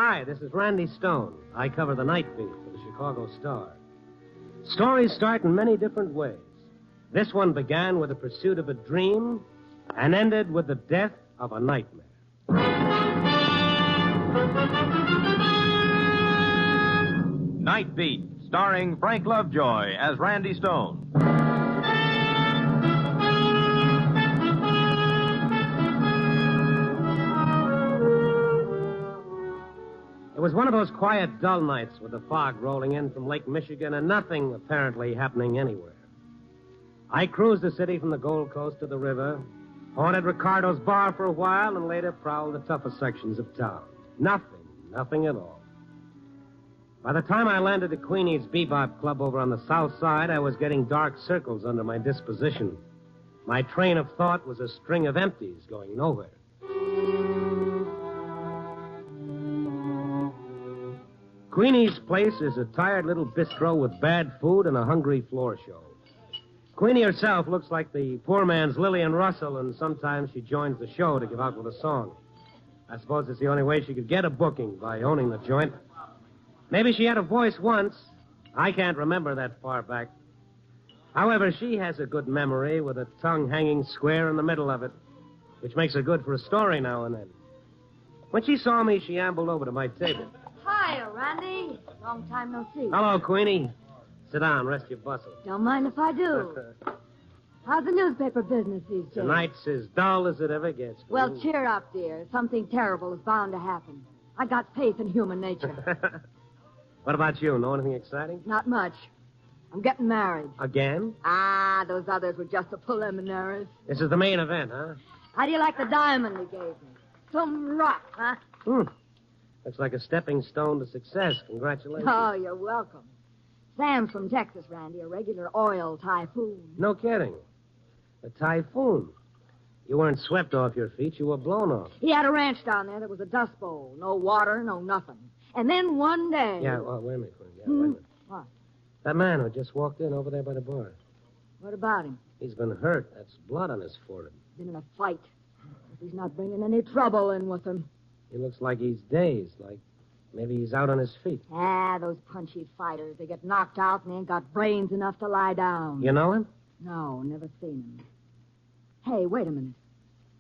Hi, this is Randy Stone. I cover the night beat for the Chicago Star. Stories start in many different ways. This one began with the pursuit of a dream and ended with the death of a nightmare. Night Beat, starring Frank Lovejoy as Randy Stone. It was one of those quiet, dull nights with the fog rolling in from Lake Michigan and nothing apparently happening anywhere. I cruised the city from the Gold Coast to the river, haunted Ricardo's bar for a while, and later prowled the tougher sections of town. Nothing at all. By the time I landed at Queenie's Bebop Club over on the south side, I was getting dark circles under my disposition. My train of thought was a string of empties going nowhere. Queenie's place is a tired little bistro with bad food and a hungry floor show. Queenie herself looks like the poor man's Lillian Russell, and sometimes she joins the show to give out with a song. I suppose it's the only way she could get a booking, by owning the joint. Maybe she had a voice once. I can't remember that far back. However, she has a good memory with a tongue hanging square in the middle of it, which makes her good for a story now and then. When she saw me, she ambled over to my table. Hi, Randy. Long time no see. Hello, Queenie. Sit down, rest your bustle. Don't mind if I do. How's the newspaper business these days? Tonight's as dull as it ever gets. Queenie. Well, cheer up, dear. Something terrible is bound to happen. I got faith in human nature. What about you? Know anything exciting? Not much. I'm getting married. Again? Those others were just the preliminaries. This is the main event, huh? How do you like the diamond you gave me? Some rock, huh? Looks like a stepping stone to success. Congratulations. Oh, you're welcome. Sam's from Texas, Randy, a regular oil typhoon. No kidding. A typhoon. You weren't swept off your feet. You were blown off. He had a ranch down there that was a dust bowl. No water, no nothing. And then one day... Yeah, well, wait a minute, Quinn. Wait a minute. What? That man who just walked in over there by the bar. What about him? He's been hurt. That's blood on his forehead. Been in a fight. He's not bringing any trouble in with him. He looks like he's dazed, like maybe he's out on his feet. Those punchy fighters. They get knocked out and they ain't got brains enough to lie down. You know him? No, never seen him. Hey, wait a minute.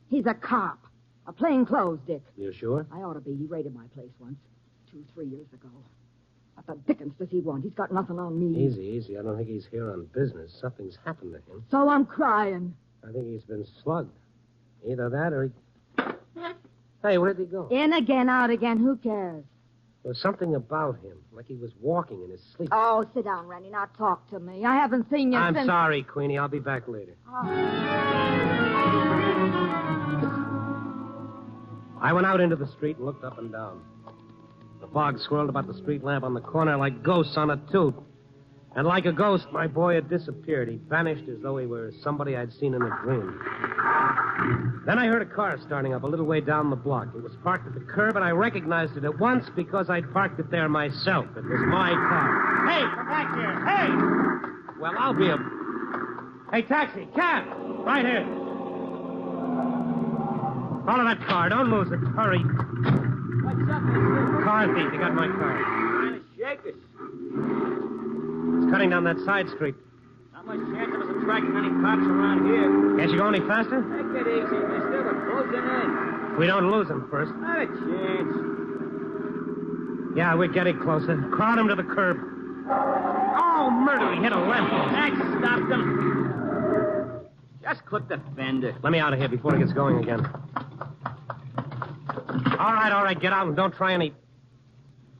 He's a cop. A plainclothes dick. You sure? I ought to be. He raided my place once. 2-3 years ago. What the dickens does he want? He's got nothing on me. Easy. I don't think he's here on business. Something's happened to him. So I'm crying. I think he's been slugged. Either that or he... Hey, where'd he go? In again, out again. Who cares? There was something about him, like he was walking in his sleep. Oh, sit down, Randy. Now talk to me. I haven't seen you I'm since... sorry, Queenie. I'll be back later. I went out into the street and looked up and down. The fog swirled about the street lamp on the corner like ghosts on a tooth. And like a ghost, my boy had disappeared. He vanished as though he were somebody I'd seen in a dream. Then I heard a car starting up a little way down the block. It was parked at the curb, and I recognized it at once because I'd parked it there myself. It was my car. Hey, come back here. Hey! Well, I'll be a... Hey, taxi, cab! Right here. Follow that car. Don't lose it. Hurry. What's up, mister? Car thief. He got my car. Trying to shake us. It's cutting down that side street. Not much chance of us attracting any cops around here. Can't you go any faster? Take it easy, mister. We're closing in. We don't lose him first. Not a chance. Yeah, we're getting closer. Crowd him to the curb. Oh, murder. He hit a lamppost. That stopped him. Just clip the fender. Let me out of here before he gets going again. All right. Get out and don't try any...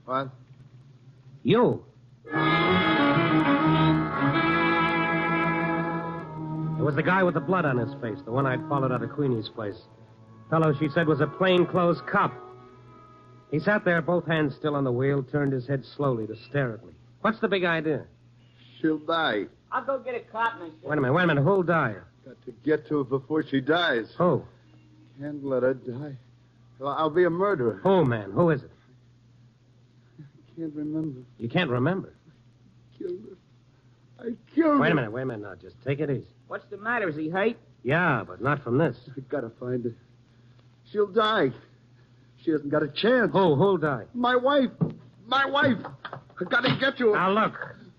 What? You. It was the guy with the blood on his face, the one I'd followed out of Queenie's place. Fellow she said was a plainclothes cop. He sat there, both hands still on the wheel, turned his head slowly to stare at me. What's the big idea? She'll die. I'll go get a cop, mister. Wait a minute. Who'll die? Got to get to her before she dies. Who? Can't let her die. Well, I'll be a murderer. Who, man? Who is it? I can't remember. You can't remember. Killed her. I killed her. Wait a minute. Now, just take it easy. What's the matter? Is he hurt? Yeah, but not from this. I gotta find her. She'll die. She hasn't got a chance. Who'll die? My wife. My wife. I gotta get to her. Now, look.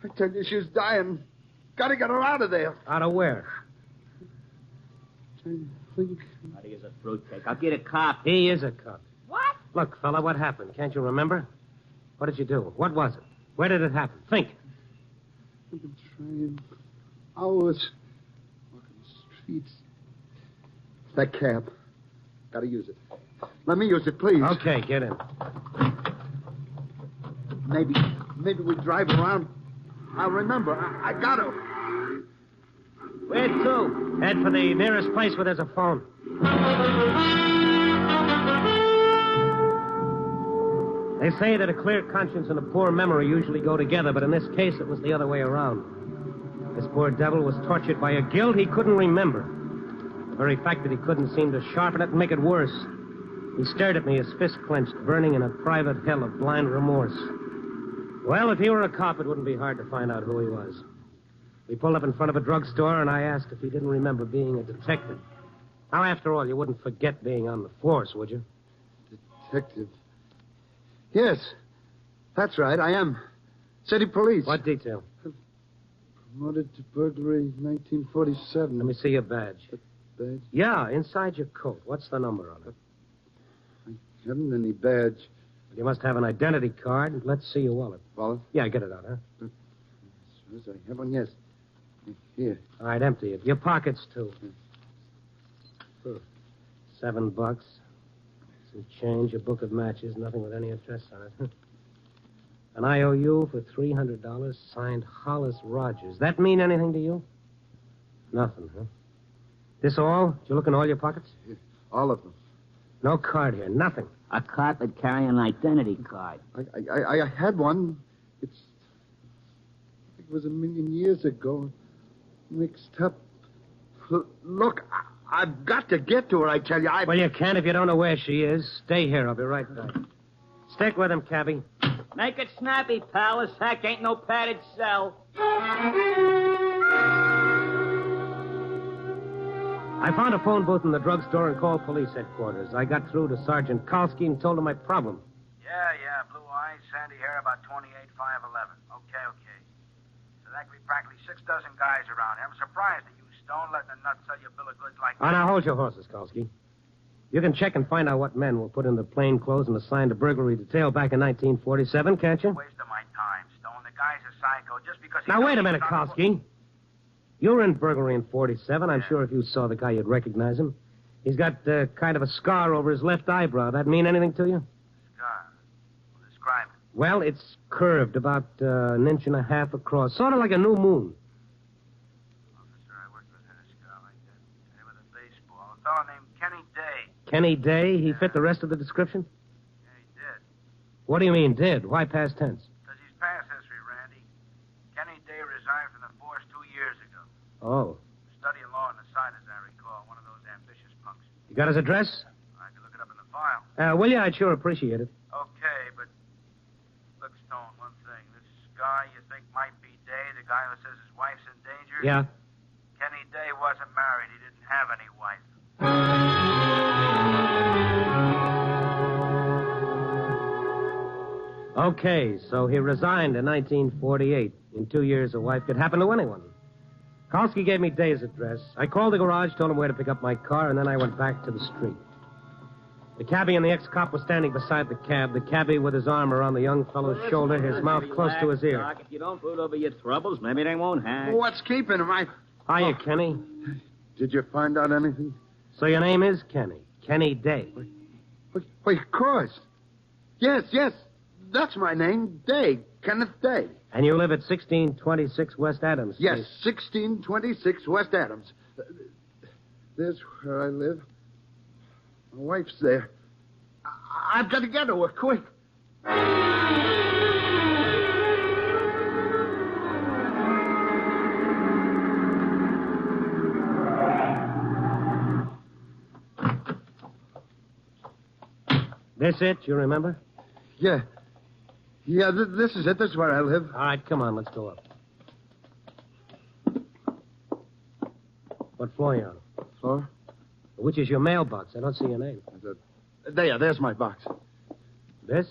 I tell you, she's dying. Gotta get her out of there. Out of where? I think... He is a fruitcake. I'll get a cop. He is a cop. What? Look, fella, what happened? Can't you remember? What did you do? What was it? Where did it happen? Think. I've been trying hours. Walking the streets. That cab. Gotta use it. Let me use it, please. Okay, get in. Maybe we drive around. I'll remember. I got her. Where to? Head for the nearest place where there's a phone. They say that a clear conscience and a poor memory usually go together, but in this case it was the other way around. This poor devil was tortured by a guilt he couldn't remember. The very fact that he couldn't seem to sharpen it and make it worse. He stared at me, his fist clenched, burning in a private hell of blind remorse. Well, if he were a cop, it wouldn't be hard to find out who he was. We pulled up in front of a drugstore, and I asked if he didn't remember being a detective. Now, after all, you wouldn't forget being on the force, would you? Detective. Yes. That's right, I am. City police. What detail? Promoted to burglary 1947. Let me see your badge. Badge? Yeah, inside your coat. What's the number on it? I haven't any badge. You must have an identity card. Let's see your wallet. Wallet? Yeah, get it out, huh? Yes, I have one, yes. Here. All right, empty it. Your pockets, too. $7. Some change, a book of matches, nothing with any address on it. An IOU for $300, signed Hollis Rogers. That mean anything to you? Nothing, huh? This all? Did you look in all your pockets? All of them. No card here, nothing. A cop would carry an identity card. I had one. It was 1,000,000 years ago. Mixed up. Look, I've got to get to her, I tell you. Well, you can't if you don't know where she is. Stay here. I'll be right back. Stick with him, cabbie. Make it snappy, pal. This hack ain't no padded cell. I found a phone booth in the drugstore and called police headquarters. I got through to Sergeant Kalski and told him my problem. Yeah, blue eyes, sandy hair, about 28, 5'11". Okay. So that could be practically 6 dozen guys around here. I'm surprised at you, Stone, letting a nut sell you a bill of goods like that. Oh, now hold your horses, Kalski. You can check and find out what men were put in the plain clothes and assigned to burglary detail back in 1947, can't you? Waste of my time, Stone. The guy's a psycho just because he... Now, wait a minute, Kalski. You were in burglary in 47. I'm sure if you saw the guy, you'd recognize him. He's got kind of a scar over his left eyebrow. That mean anything to you? Scar. Well, describe it. Well, it's curved about an inch and a half across, sort of like a new moon. Officer, I worked with a scar like that. Hit him with a baseball. A fellow named Kenny Day. Kenny Day? He fit the rest of the description? Yeah, he did. What do you mean, did? Why past tense? Because he's past history, Randy. Kenny Day resigned from the force 2 years ago. Oh. Studying law on the side, as I recall. One of those ambitious punks. You got his address? I could look it up in the file. Will you? I'd sure appreciate it. Okay, but look, Stone, one thing. This guy you think might be Day, the guy who says his wife's in danger? Yeah? Kenny Day wasn't married. He didn't have any wife. Okay, so he resigned in 1948. In 2 years, a wife could happen to anyone. Kalski gave me Day's address. I called the garage, told him where to pick up my car, and then I went back to the street. The cabbie and the ex-cop were standing beside the cab, the cabbie with his arm around the young fellow's shoulder, his mouth close to his ear. Doc. If you don't brood over your troubles, maybe they won't hang. Well, what's keeping him? Hiya, Kenny. Did you find out anything? So your name is Kenny. Kenny Day. Wait, of course. Yes. That's my name. Day. Kenneth Day. And you live at 1626 West Adams Street. Yes, 1626 West Adams. There's where I live. My wife's there. I've got to get to her, quick. This it, you remember? Yeah, this is it. This is where I live. All right, come on, let's go up. What floor are you on? Floor? Which is your mailbox? I don't see your name. There's my box. This?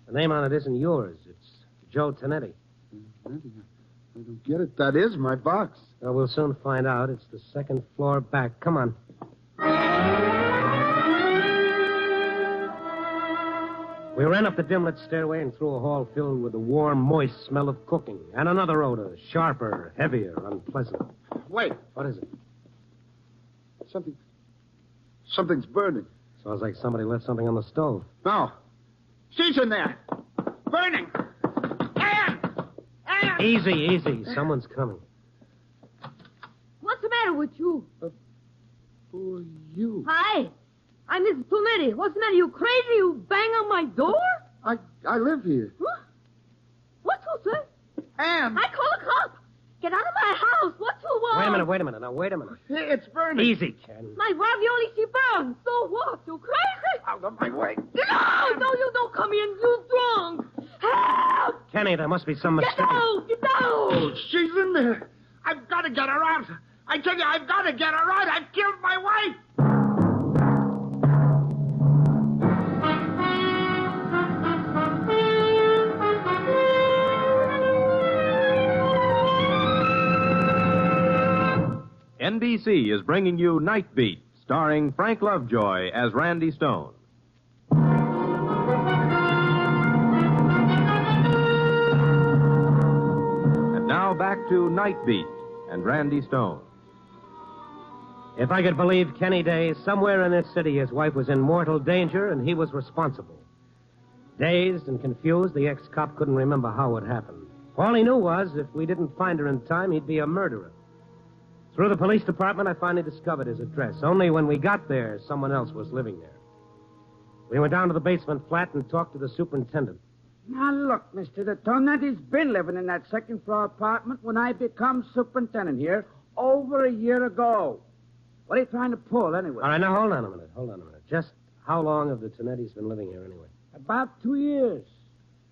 The name on it isn't yours. It's Joe Tonetti. I don't get it. That is my box. Well, we'll soon find out. It's the second floor back. Come on. We ran up the dim-lit stairway and through a hall filled with a warm, moist smell of cooking. And another odor, sharper, heavier, unpleasant. Wait. What is it? Something's burning. Smells like somebody left something on the stove. No. She's in there. Burning. Anne! Easy. Someone's coming. What's the matter with you? Who are you? Hi. I'm Mrs. Plumetti. What's the matter? You crazy? You bang on my door? I live here. Huh? What you say? Anne! I call a cop. Get out of my house. What you want? Wait a minute. Now, wait a minute. It's burning. Easy, Ken. My ravioli, she burned. So what? You crazy? Out of my way. No, you don't come in. You drunk. Help! Kenny, there must be some mistake. Get out! She's in there. I've got to get her out. I tell you, I've got to get her out. I've killed my wife. NBC is bringing you Night Beat, starring Frank Lovejoy as Randy Stone. And now back to Night Beat and Randy Stone. If I could believe Kenny Day, somewhere in this city his wife was in mortal danger and he was responsible. Dazed and confused, the ex-cop couldn't remember how it happened. All he knew was if we didn't find her in time, he'd be a murderer. Through the police department, I finally discovered his address. Only when we got there, someone else was living there. We went down to the basement flat and talked to the superintendent. Now, look, Mr. The Tonetti's been living in that second-floor apartment when I become superintendent here over a year ago. What are you trying to pull, anyway? All right, now, hold on a minute. Just how long have the Tonettis been living here, anyway? About 2 years.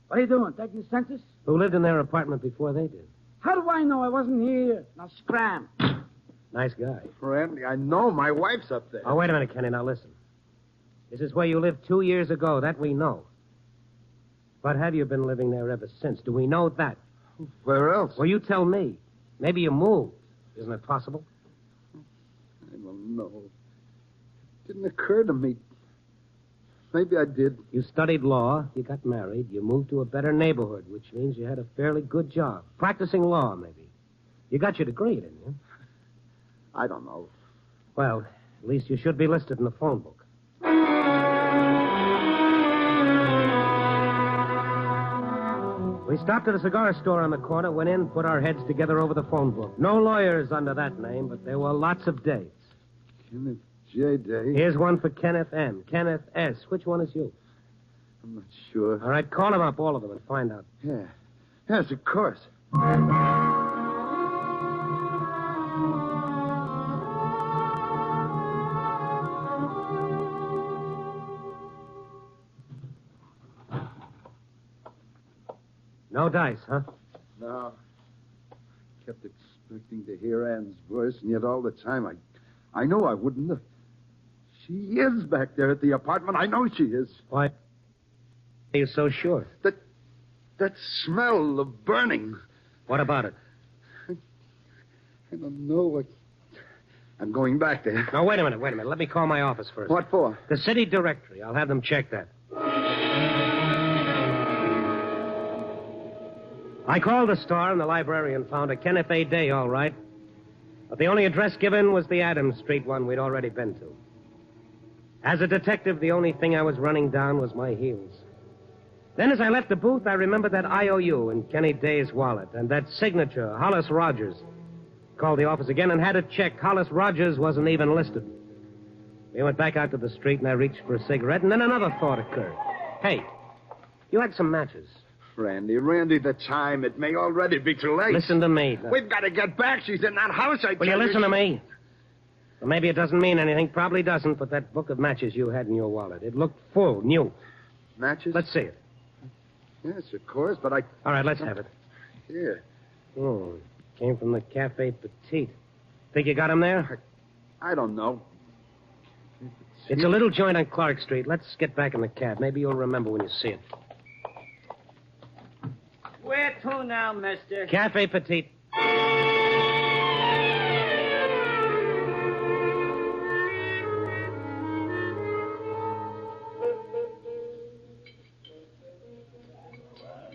What are you doing, taking the census? Who lived in their apartment before they did? How do I know I wasn't here? Now, scram. Nice guy. Randy, I know my wife's up there. Oh, wait a minute, Kenny. Now, listen. This is where you lived 2 years ago. That we know. But have you been living there ever since? Do we know that? Where else? Well, you tell me. Maybe you moved. Isn't it possible? I don't know. It didn't occur to me. Maybe I did. You studied law. You got married. You moved to a better neighborhood, which means you had a fairly good job. Practicing law, maybe. You got your degree, didn't you? I don't know. Well, at least you should be listed in the phone book. We stopped at a cigar store on the corner, went in, put our heads together over the phone book. No lawyers under that name, but there were lots of dates. Kenneth J. Day. Here's one for Kenneth M. Kenneth S. Which one is you? I'm not sure. All right, call them up, all of them, and find out. Yeah. Yes, of course. No dice, huh? No. I kept expecting to hear Ann's voice, and yet all the time I know I wouldn't have. She is back there at the apartment. I know she is. Why are you so sure? That smell of burning. What about it? I don't know. I'm going back there. No, wait a minute. Let me call my office first. What for? The city directory. I'll have them check that. I called the store, and the librarian found a Kenneth A. Day, all right. But the only address given was the Adams Street one we'd already been to. As a detective, the only thing I was running down was my heels. Then as I left the booth, I remembered that IOU in Kenny Day's wallet and that signature, Hollis Rogers. Called the office again and had it checked. Hollis Rogers wasn't even listed. We went back out to the street, and I reached for a cigarette, and then another thought occurred. Hey, you had some matches. Randy, the time. It may already be too late. Listen to me. We've got to get back. She's in that house. Will you listen to me? Well, maybe it doesn't mean anything. Probably doesn't, but that book of matches you had in your wallet, it looked full, new. Matches? Let's see it. Yes, of course, but I... All right, let's have it. Here. Oh, came from the Cafe Petite. Think you got him there? I don't know. It It's a little joint on Clark Street. Let's get back in the cab. Maybe you'll remember when you see it. Where to now, mister? Cafe Petite.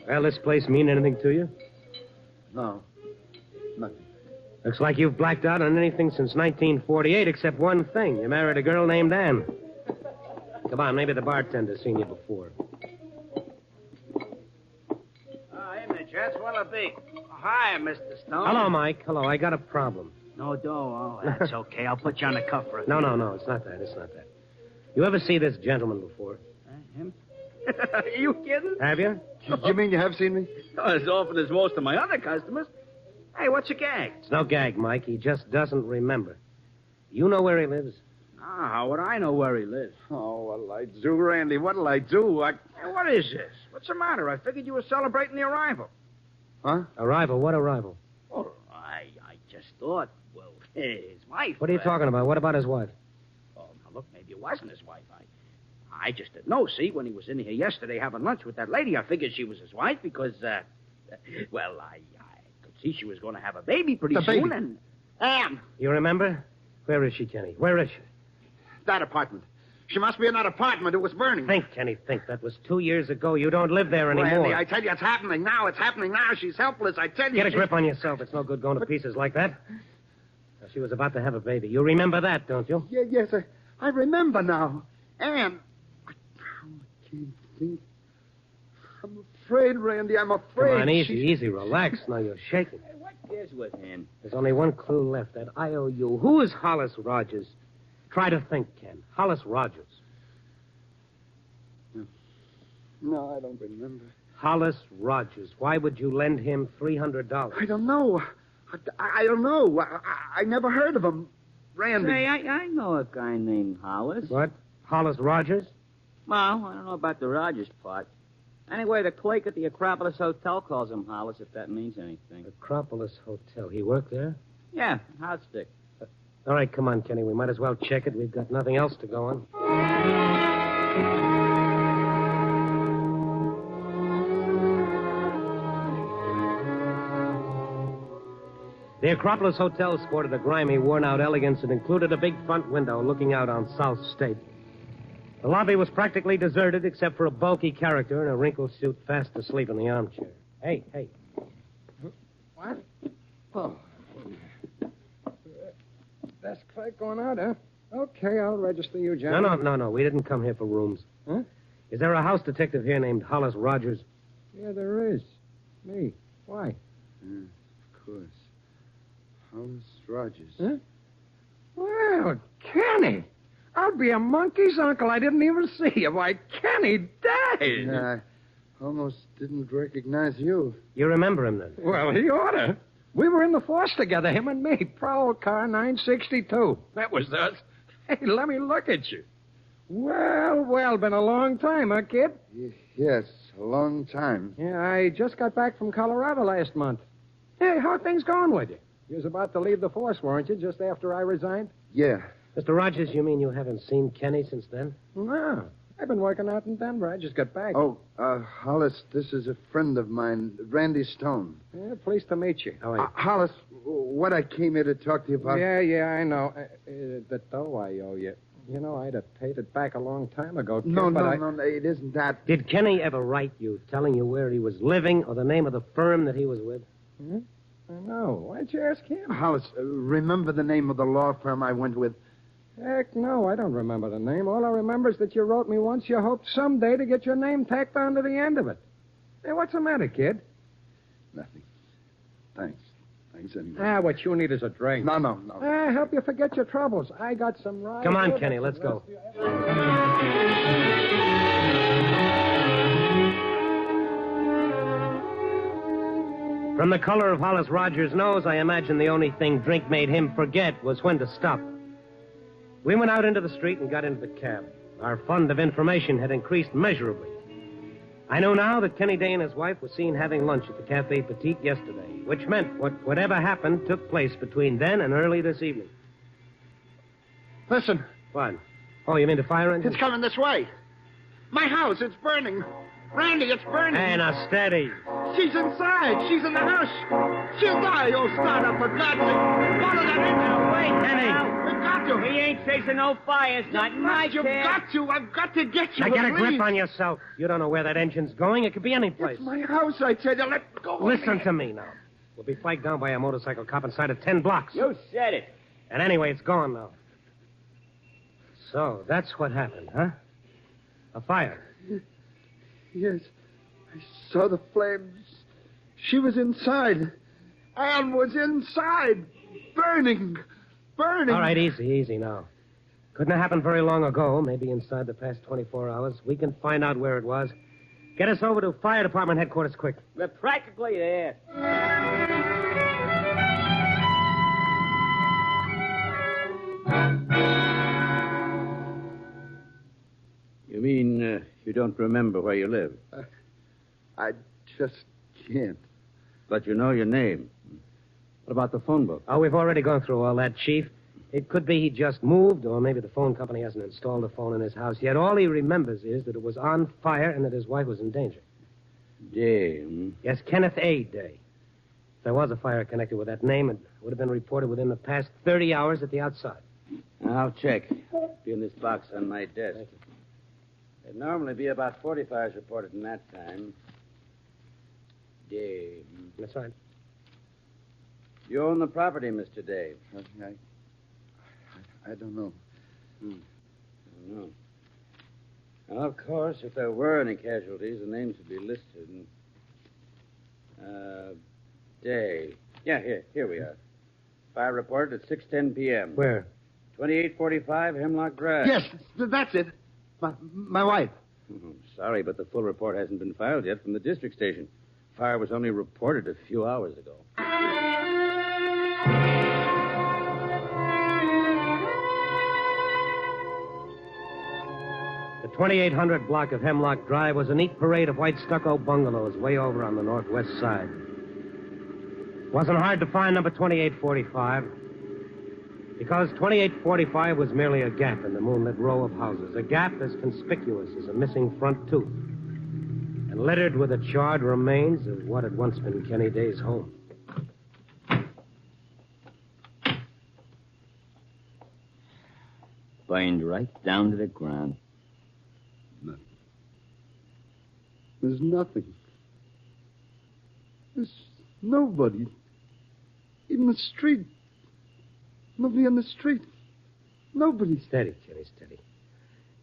Well, this place mean anything to you? No, nothing. Looks like you've blacked out on anything since 1948 except one thing. You married a girl named Anne. Come on, maybe the bartender's seen you before. Hey, Mitch, that's what'll be. Hi, Mr. Stone. Hello, Mike. Hello, I got a problem. No, that's okay. I'll put you on the cuff for a No, it's not that. It's not that. You ever see this gentleman before? Him? Are you kidding? Have you? You mean you have seen me? As often as most of my other customers. Hey, what's your gag? It's no gag, Mike. He just doesn't remember. You know where he lives? How would I know where he lives? Oh, what'll I do, Randy? What'll I do? Hey, what is this? What's the matter? I figured you were celebrating the arrival. Huh? Arrival? What arrival? Oh, I just thought, well, his wife. What are you talking about? What about his wife? Oh, now, look, maybe it wasn't his wife. I just didn't know. See, when he was in here yesterday having lunch with that lady, I figured she was his wife because, well, I could see she was going to have a baby pretty soon. And Anne. You remember? Where is she, Kenny? Where is she? That apartment. She must be in that apartment. It was burning. Think, Kenny, think. That was 2 years ago. You don't live there anymore. Randy, I tell you, it's happening now. It's happening now. She's helpless. I tell you. Get a grip on yourself. It's no good going to pieces like that. Now, she was about to have a baby. You remember that, don't you? Yes, I remember now. Anne. I can't think. I'm afraid, Randy. I'm afraid. Come on, easy. Relax. Now you're shaking. Hey, what is with him? There's only one clue left. That IOU. Who is Hollis Rogers? Try to think, Ken. Hollis Rogers. No, I don't remember. Hollis Rogers. Why would you lend him $300? I don't know. I don't know. I never heard of him. Randy. Say, I know a guy named Hollis. What? Hollis Rogers? Well, I don't know about the Rogers part. Anyway, the clerk at the Acropolis Hotel calls him Hollis, if that means anything. Acropolis Hotel. He worked there? Yeah, hot stick. All right, come on, Kenny. We might as well check it. We've got nothing else to go on. The Acropolis Hotel sported a grimy, worn-out elegance and included a big front window looking out on South State. The lobby was practically deserted except for a bulky character in a wrinkled suit fast asleep in the armchair. Hey. What? Oh. Desk clerk going out, huh? Okay, I'll register you, John. No. We didn't come here for rooms. Huh? Is there a house detective here named Hollis Rogers? Yeah, there is. Me. Why? Of course. Hollis Rogers. Huh? Well, Kenny. I'll be a monkey's uncle. I didn't even see you. Why, Kenny died. I almost didn't recognize you. You remember him, then? Well, he oughta. We were in the force together, him and me. Prowl car 962. That was us. Hey, let me look at you. Well, been a long time, huh, kid? Yes, a long time. Yeah, I just got back from Colorado last month. Hey, how things going with you? You was about to leave the force, weren't you, just after I resigned? Yeah. Mr. Rogers, you mean you haven't seen Kenny since then? No. I've been working out in Denver. I just got back. Oh, Hollis, this is a friend of mine, Randy Stone. Yeah, pleased to meet you. How are you? Hollis, what I came here to talk to you about... Yeah, I know. The dough I owe you. You know, I'd have paid it back a long time ago, kid, No, but it isn't that. Did Kenny ever write you telling you where he was living or the name of the firm that he was with? I know. Why'd you ask him? Hollis, remember the name of the law firm I went with? Heck, no, I don't remember the name. All I remember is that you wrote me once you hoped someday to get your name tacked onto the end of it. Hey, what's the matter, kid? Nothing. Thanks anyway. What you need is a drink. No. Help you forget your troubles. I got some right... Come on, Kenny, let's go. From the color of Hollis Rogers' nose, I imagine the only thing drink made him forget was when to stop. We went out into the street and got into the cab. Our fund of information had increased measurably. I know now that Kenny Day and his wife were seen having lunch at the Cafe Petite yesterday, which meant whatever happened took place between then and early this evening. Listen, What? Oh, you mean the fire engine? It's coming this way. My house, it's burning. Randy, it's burning. Hey, now, steady. She's inside. She's in the house. She'll die. Oh, start up for God's sake. Follow that engine. Wait, Kenny. We've got to. We ain't chasing no fires, not in my You've care. got to. I've got to get you. Now, get a at grip least. on yourself. You don't know where that engine's going. It could be any place. It's my house, I tell you. Let go. Listen to me now. We'll be flagged down by a motorcycle cop inside of 10 blocks. You said it. And anyway, it's gone now. So, that's what happened, huh? A fire. Yes. I saw the flames. She was inside. Anne was inside. Burning. Burning. All right, easy now. Couldn't have happened very long ago, maybe inside the past 24 hours. We can find out where it was. Get us over to fire department headquarters quick. We're practically there. You mean you don't remember where you live? I just can't. But you know your name. What about the phone book? Oh, we've already gone through all that, Chief. It could be he just moved, or maybe the phone company hasn't installed a phone in his house yet. All he remembers is that it was on fire and that his wife was in danger. Day. Yes, Kenneth A. Day. If there was a fire connected with that name, it would have been reported within the past 30 hours at the outside. I'll check. Be in this box on my desk. There'd normally be about 40 fires reported in that time. Day. That's right. You own the property, Mr. Dave. I don't know. No. Well, of course, if there were any casualties, the names would be listed. Day. Yeah, here we are. Fire reported at 6:10 p.m. Where? 2845 Hemlock Drive. Yes, that's it. My wife. Sorry, but the full report hasn't been filed yet from the district station. Fire was only reported a few hours ago. The 2800 block of Hemlock Drive was a neat parade of white stucco bungalows way over on the northwest side. Wasn't hard to find number 2845, because 2845 was merely a gap in the moonlit row of houses, a gap as conspicuous as a missing front tooth, and littered with the charred remains of what had once been Kenny Day's home. Burned right down to the ground. There's nothing. There's nobody. In the street. Nobody on the street. Nobody. Steady, Kenny, steady.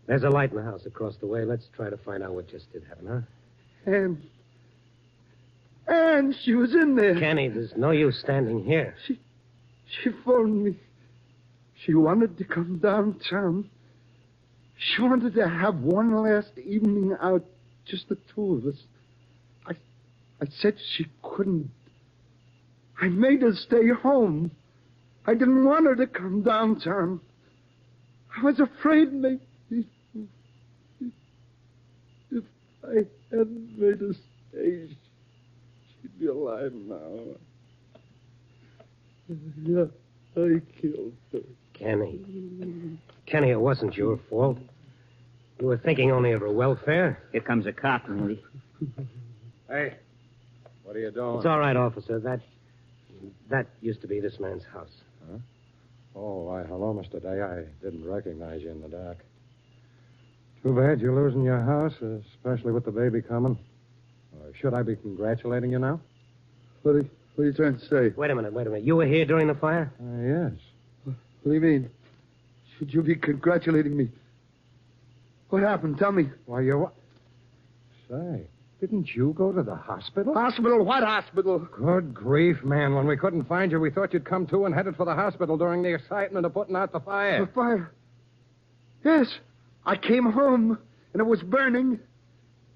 There's a light in the house across the way. Let's try to find out what just did happen, huh? And she was in there. Kenny, there's no use standing here. She phoned me. She wanted to come downtown. She wanted to have one last evening out, just the two of us. I said she couldn't. I made her stay home. I didn't want her to come downtown. I was afraid maybe if I hadn't made her stay, she'd be alive now. Yeah, I killed her. Kenny, it wasn't your fault. You were thinking only of her welfare. Here comes a cop, Randy. Hey, what are you doing? It's all right, officer. That used to be this man's house. Huh? Oh, why, hello, Mr. Day. I didn't recognize you in the dark. Too bad you're losing your house, especially with the baby coming. Should I be congratulating you now? What are you trying to say? Wait a minute. You were here during the fire? Yes. What do you mean? Should you be congratulating me? What happened? Tell me. Why, you... Say, didn't you go to the hospital? Hospital? What hospital? Good grief, man. When we couldn't find you, we thought you'd come to and headed for the hospital during the excitement of putting out the fire. The fire? Yes. I came home, and it was burning.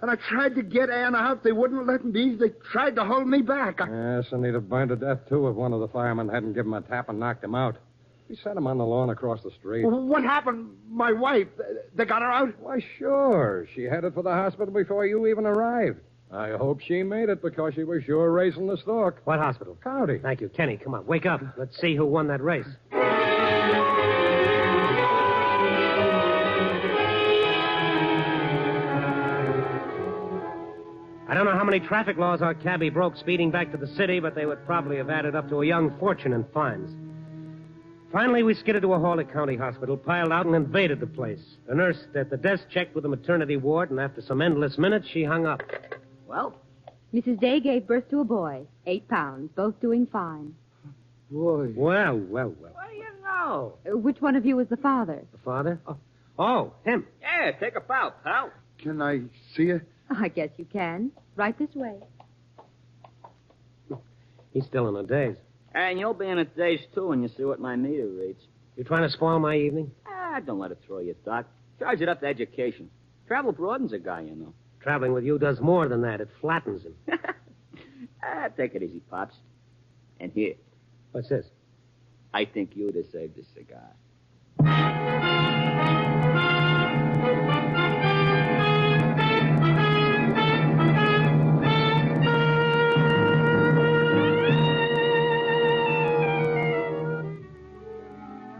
And I tried to get Ann out. They wouldn't let me. They tried to hold me back. Yes, and he'd have burned to death, too, if one of the firemen hadn't given him a tap and knocked him out. We set him on the lawn across the street. What happened? My wife, they got her out? Why, sure. She headed for the hospital before you even arrived. I hope she made it because she was sure racing the stork. What hospital? County. Thank you. Kenny, come on. Wake up. Let's see who won that race. I don't know how many traffic laws our cabbie broke speeding back to the city, but they would probably have added up to a young fortune in fines. Finally, we skidded to a Hawley County hospital, piled out, and invaded the place. The nurse at the desk checked with the maternity ward, and after some endless minutes, she hung up. Well? Mrs. Day gave birth to a boy, 8 pounds, both doing fine. Boy. Well. What do you know? Which one of you is the father? The father? Oh, him. Yeah, take a bow, pal. Can I see her? I guess you can. Right this way. He's still in a daze. And you'll be in a daze, too, when you see what my meter reads. You trying to spoil my evening? Don't let it throw you, Doc. Charge it up to education. Travel broadens a guy, you know. Traveling with you does more than that. It flattens him. Take it easy, Pops. And here, What's this? I think you deserve this cigar.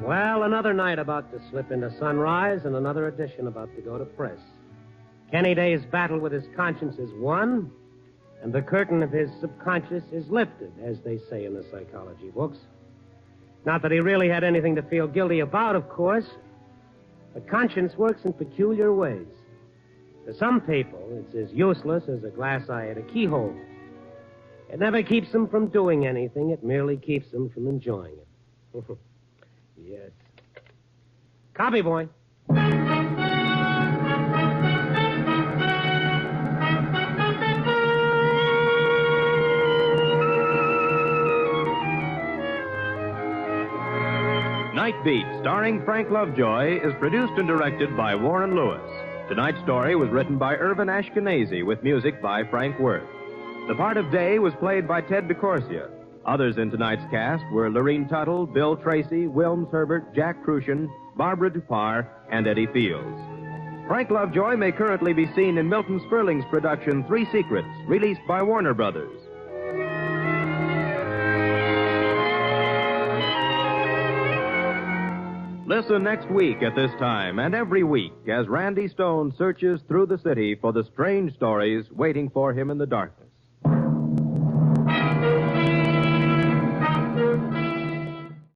Well, another night about to slip into sunrise and another edition about to go to press. Kenny Day's battle with his conscience is won, and the curtain of his subconscious is lifted, as they say in the psychology books. Not that he really had anything to feel guilty about, of course. But conscience works in peculiar ways. To some people, it's as useless as a glass eye at a keyhole. It never keeps them from doing anything. It merely keeps them from enjoying it. Yes. Copy, boy. Night Beat, starring Frank Lovejoy, is produced and directed by Warren Lewis. Tonight's story was written by Irvin Ashkenazi with music by Frank Worth. The part of Day was played by Ted DeCorsia. Others in tonight's cast were Lorene Tuttle, Bill Tracy, Wilms Herbert, Jack Crucian, Barbara Dupar, and Eddie Fields. Frank Lovejoy may currently be seen in Milton Sperling's production 3 Secrets, released by Warner Brothers. Listen next week at this time and every week as Randy Stone searches through the city for the strange stories waiting for him in the darkness.